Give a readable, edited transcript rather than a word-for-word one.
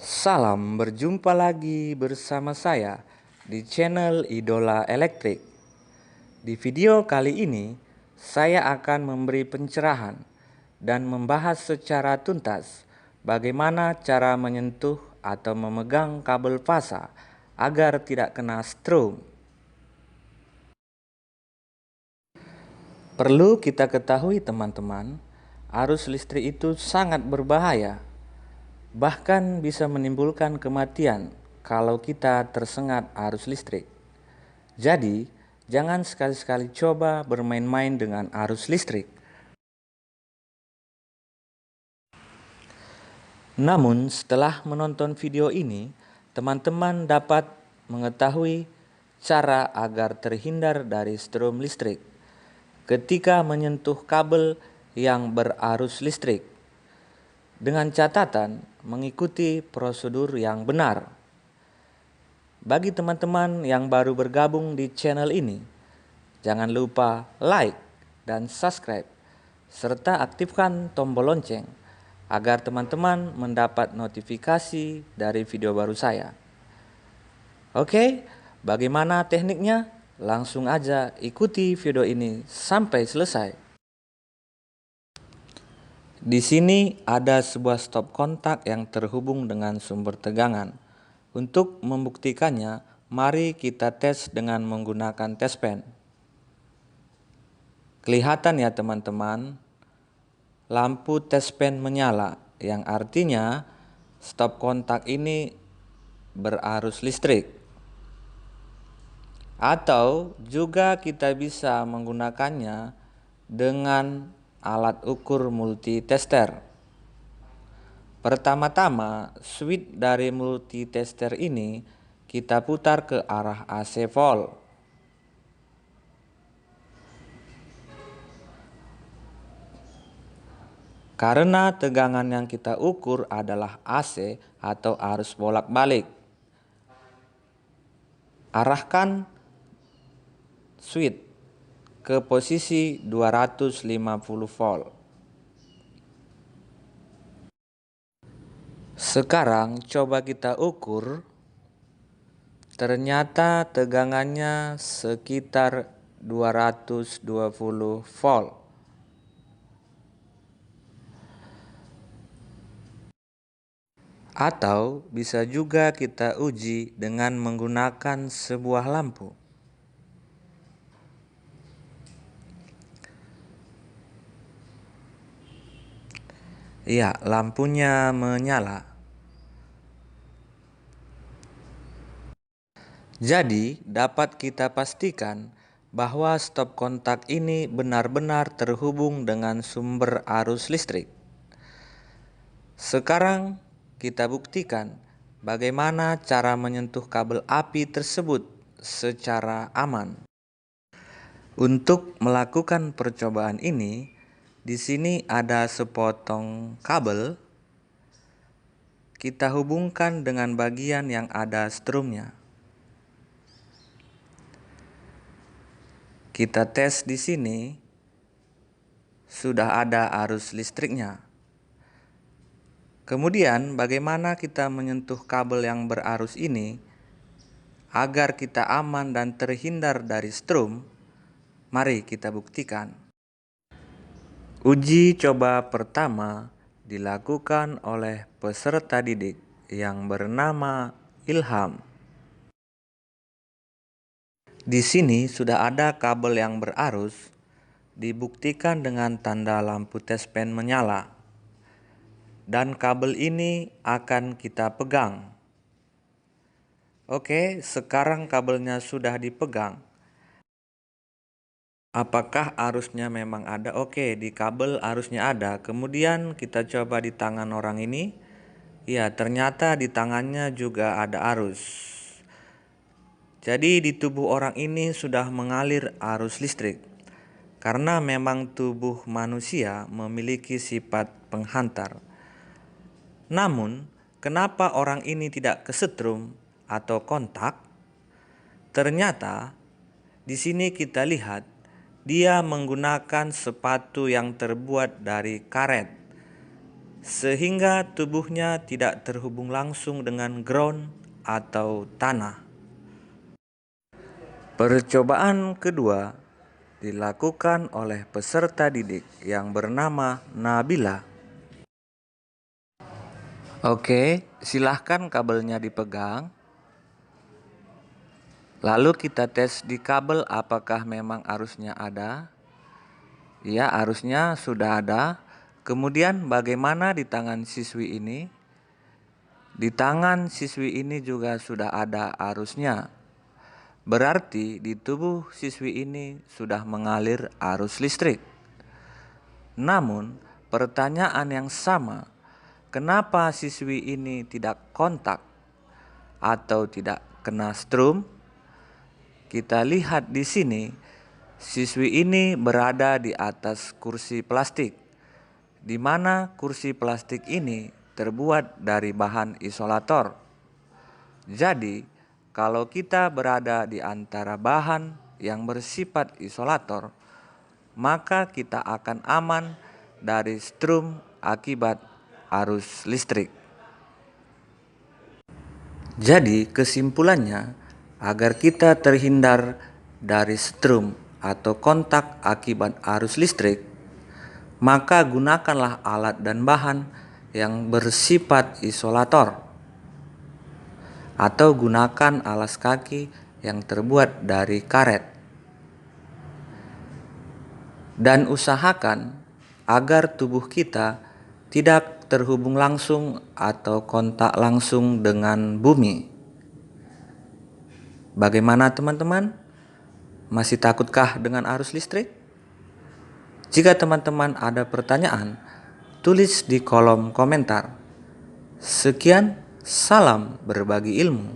Salam, berjumpa lagi bersama saya di channel Idola Elektrik. Di video kali ini, saya akan memberi pencerahan dan membahas secara tuntas bagaimana cara menyentuh atau memegang kabel fasa agar tidak kena strom. Perlu kita ketahui teman-teman, arus listrik itu sangat berbahaya. Bahkan bisa menimbulkan kematian kalau kita tersengat arus listrik. Jadi, jangan sekali-sekali coba bermain-main dengan arus listrik. Namun, setelah menonton video ini, teman-teman dapat mengetahui cara agar terhindar dari strom listrik ketika menyentuh kabel yang berarus listrik. Dengan catatan mengikuti prosedur yang benar. Bagi teman-teman yang baru bergabung di channel ini, jangan lupa like dan subscribe, serta aktifkan tombol lonceng agar teman-teman mendapat notifikasi dari video baru saya. Oke, bagaimana tekniknya? Langsung aja ikuti video ini sampai selesai. Di sini ada sebuah stop kontak yang terhubung dengan sumber tegangan. Untuk membuktikannya, mari kita tes dengan menggunakan test pen. Kelihatan ya teman-teman, lampu test pen menyala, yang artinya stop kontak ini berarus listrik. Atau juga kita bisa menggunakannya dengan alat ukur multitester. Pertama-tama, switch dari multitester ini kita putar ke arah AC volt. Karena tegangan yang kita ukur adalah AC atau arus bolak-balik. Arahkan switch ke posisi 250 volt. Sekarang coba kita ukur. Ternyata tegangannya sekitar 220 volt. Atau bisa juga kita uji dengan menggunakan sebuah lampu. Iya, lampunya menyala. Jadi, dapat kita pastikan bahwa stop kontak ini benar-benar terhubung dengan sumber arus listrik. Sekarang kita buktikan bagaimana cara menyentuh kabel api tersebut secara aman. Untuk melakukan percobaan ini, di sini ada sepotong kabel. Kita hubungkan dengan bagian yang ada strumnya. Kita tes di sini, sudah ada arus listriknya. Kemudian bagaimana kita menyentuh kabel yang berarus ini agar kita aman dan terhindar dari strom? Mari kita buktikan. Uji coba pertama dilakukan oleh peserta didik yang bernama Ilham. Di sini sudah ada kabel yang berarus, dibuktikan dengan tanda lampu test pen menyala. Dan kabel ini akan kita pegang. Oke, sekarang kabelnya sudah dipegang. Apakah arusnya memang ada? Oke, di kabel arusnya ada. Kemudian kita coba di tangan orang ini. Ya, ternyata di tangannya juga ada arus. Jadi di tubuh orang ini sudah mengalir arus listrik. Karena memang tubuh manusia memiliki sifat penghantar. Namun, kenapa orang ini tidak kesetrum atau kontak? Ternyata di sini kita lihat dia menggunakan sepatu yang terbuat dari karet. sehingga tubuhnya tidak terhubung langsung dengan ground atau tanah. Percobaan kedua dilakukan oleh peserta didik yang bernama Nabila. Oke, silahkan kabelnya dipegang. Lalu kita tes di kabel apakah memang arusnya ada. Ya, arusnya sudah ada. Kemudian bagaimana di tangan siswi ini? Di tangan siswi ini juga sudah ada arusnya. Berarti di tubuh siswi ini sudah mengalir arus listrik. Namun, pertanyaan yang sama, kenapa siswi ini tidak kontak atau tidak kena strum? Kita lihat di sini, siswi ini berada di atas kursi plastik, di mana kursi plastik ini terbuat dari bahan isolator. Jadi, kalau kita berada di antara bahan yang bersifat isolator, maka kita akan aman dari strum akibat arus listrik. Jadi, kesimpulannya, agar kita terhindar dari strum atau kontak akibat arus listrik, maka gunakanlah alat dan bahan yang bersifat isolator, atau gunakan alas kaki yang terbuat dari karet. Dan usahakan agar tubuh kita tidak terhubung langsung atau kontak langsung dengan bumi. Bagaimana teman-teman? Masih takutkah dengan arus listrik? Jika teman-teman ada pertanyaan, tulis di kolom komentar. Sekian, salam berbagi ilmu.